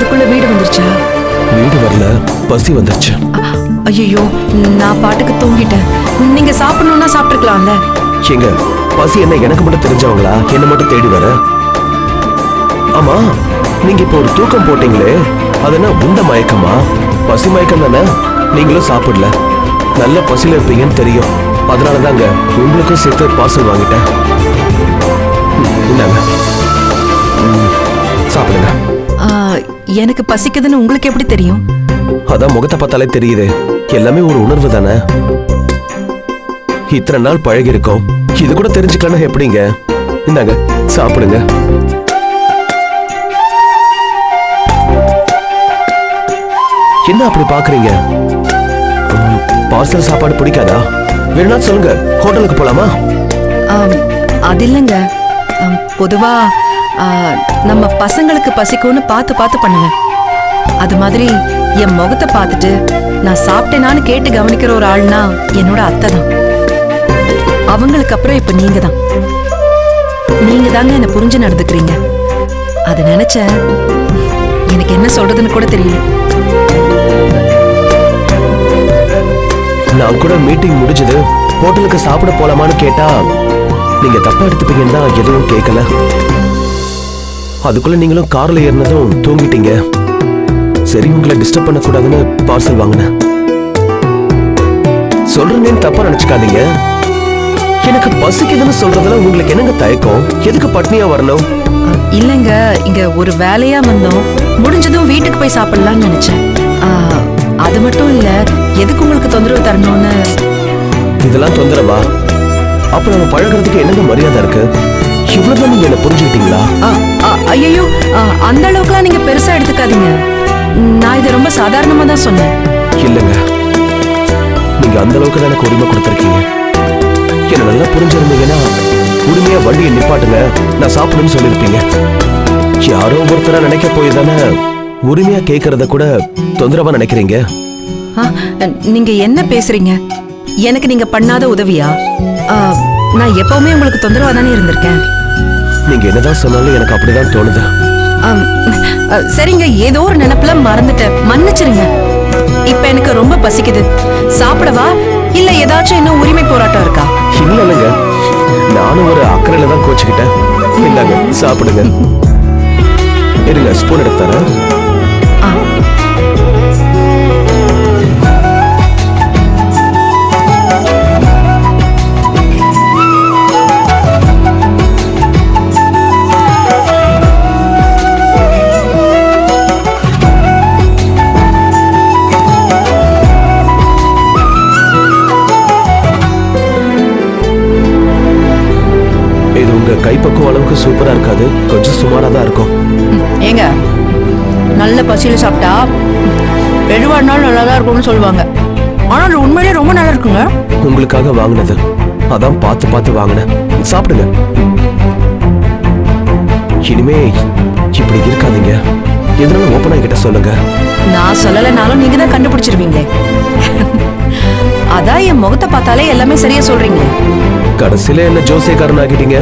அதுக்குள்ள வீடு வந்துருச்சா? வீடு வரல, பசி வந்துருச்சு. ஐயோ, நான் பாட்டுக்கு தூங்கிட்டேன். நீங்க சாப்பிடணும்னா சாப்பிட்டுக்கலாம்ல. எங்க பசி என்ன எனக்கு மட்டும் தெரிஞ்சவங்களா? என்ன மட்டும் தேடி வர? ஆமா, நீங்க இப்போ ஒரு தூக்கம் போட்டீங்களே, அது என்ன உண்ட மயக்கமா? பசி மயக்கம் தானே? நீங்களும் சாப்பிடல, நல்ல பசியில இருப்பீங்கன்னு தெரியும். அதனாலதாங்க உங்களுக்கும் சேர்த்து பார்சல் வாங்கிட்டேன். இந்தாங்க, சாப்பிடுங்க. எனக்கு பசிக்குதுன்னு உங்களுக்கு எப்படி தெரியும்? அதான் முகத்தை பார்த்தாலே தெரியுது. எல்லாமே ஒரு உணர்வு தானே. இத்தனை நாள் பழகி இருக்கோம், இது கூட தெரிஞ்சுக்கலாம் எப்படிங்க? இந்தாங்க, சாப்பிடுங்க. என்ன அப்படி பாக்குறீங்க? பார்சல் சாப்பாடு பிடிக்காதா? வேணா சொல்லுங்க, ஹோட்டலுக்கு போலாமா? அது இல்லைங்க, பொதுவா நம்ம பசங்களுக்கு பசிக்கும்னு பார்த்து பார்த்து பண்ணுவேன். அது மாதிரி என் முகத்தை பார்த்துட்டு நான் சாப்பிட்டேனான்னு கேட்டு கவனிக்கிற ஒரு ஆள்னா என்னோட அத்தை தான். அவங்களுக்கு அப்புறம் இப்ப நீங்க தான். நீங்க தாங்க என்ன புரிஞ்சு நடந்துக்கிறீங்க. அதை நினைச்ச எனக்கு என்ன சொல்றதுன்னு கூட தெரியல. நான் கூட மீட்டிங் முடிஞ்சது ஹோட்டலுக்கு சாப்பிட போலாமான்னு கேட்டா நீங்க தப்பா எடுத்துப்பீங்கன்னு தான் எதுவும் கேட்கல. அதுக்குள்ள நீங்களும் கார்ல ஏறினதும் தூங்கிட்டீங்க. சரி, உங்களை டிஸ்டர்ப் பண்ண கூடாதுன்னு பார்சல் வாங்கினேன். சொல்றேன்னு தப்பா நினைச்சுக்காதீங்க. எனக்கு பசிக்குதுன்னு சொல்றதுல உங்களுக்கு என்னங்க தயக்கம்? எதுக்கு பட்னியா வரணும்? இல்லங்க, இங்க ஒரு வேலையா வந்தோம், முடிஞ்சதும் வீட்டுக்கு போய் சாப்பிடலாம்னு நினைச்சேன். அது மட்டும் இல்ல, எதுக்கு உங்களுக்கு தொந்தரவு தரணும்னு. இதெல்லாம் தொந்தரவா? அப்ப நம்ம பழகிறதுக்கு என்னங்க மரியாதை இருக்கு? இவ்வளவுதான் நீங்க என்ன புரிஞ்சுக்கிட்டீங்களா? ஐயோ, அந்த அளவுக்குலாம் நீங்க பெருசா எடுத்துக்காதீங்க. நான் இதை ரொம்ப சாதாரணமா தான் சொன்னேன். இல்லங்க, நீங்க அந்த அளவுக்கு தான் எனக்கு உரிமை கொடுத்துருக்கீங்க. என்ன நல்லா புரிஞ்சிருந்தீங்கன்னா உரிமையா வண்டியை நிப்பாட்டுங்க, நான் சாப்பிடுன்னு சொல்லியிருப்பீங்க. யாரோ ஒருத்தரா நினைக்க போய் தானே உரிமையா கேட்கறத கூட தொந்தரவா நினைக்கிறீங்க. நீங்க என்ன பேசுறீங்க? எனக்கு நீங்க பண்ணாத உதவியா? நான் எப்பவுமே உங்களுக்கு தொந்தரவா தானே இருந்திருக்கேன். நீங்க என்னதான் சொன்னாலும் எனக்கு அப்படிதான் தோணுது. சரிங்க, ஏதோ ஒரு நினைப்புல மறந்துட்டேன், மன்னிச்சிருங்க. இப்ப எனக்கு ரொம்ப பசிக்குது. சாப்பிடவா இல்ல ஏதாச்சும் இன்னும் உரிமை போராட்டம் இருக்கா? இல்ல இல்லங்க, நானும் ஒரு அக்கறையில தான் கோச்சுக்கிட்டேன். இந்தாங்க, சாப்பிடுங்க. இருங்க, ஸ்பூன் எடுத்து தரேன். கைப்பக்குவ அளவுக்கு சூப்பரா இருக்காது, கொஞ்சம் சுமாரா தான் இருக்கும். ஏங்க, நல்ல பசியில சாப்பிட்டா எதுவா இருந்தாலும் நல்லா தான் இருக்கும்னு சொல்லுவாங்க. ஆனா அது உண்மையிலேயே ரொம்ப நல்லா இருக்குங்க. உங்களுக்காக வாங்கினது, அதான் பார்த்து பார்த்து வாங்கினேன். சாப்பிடுங்க. இனிமே இப்படி இருக்காதீங்க. எதுனாலும் ஓப்பனா கிட்ட சொல்லுங்க. நான் சொல்லலைனாலும் நீங்க தான் கண்டுபிடிச்சிருவீங்களே. அதான் என் முகத்தை பார்த்தாலே எல்லாமே சரியா சொல்றீங்க. கடைசியில என்ன ஜோசியக்காரன் ஆகிட்டீங்க.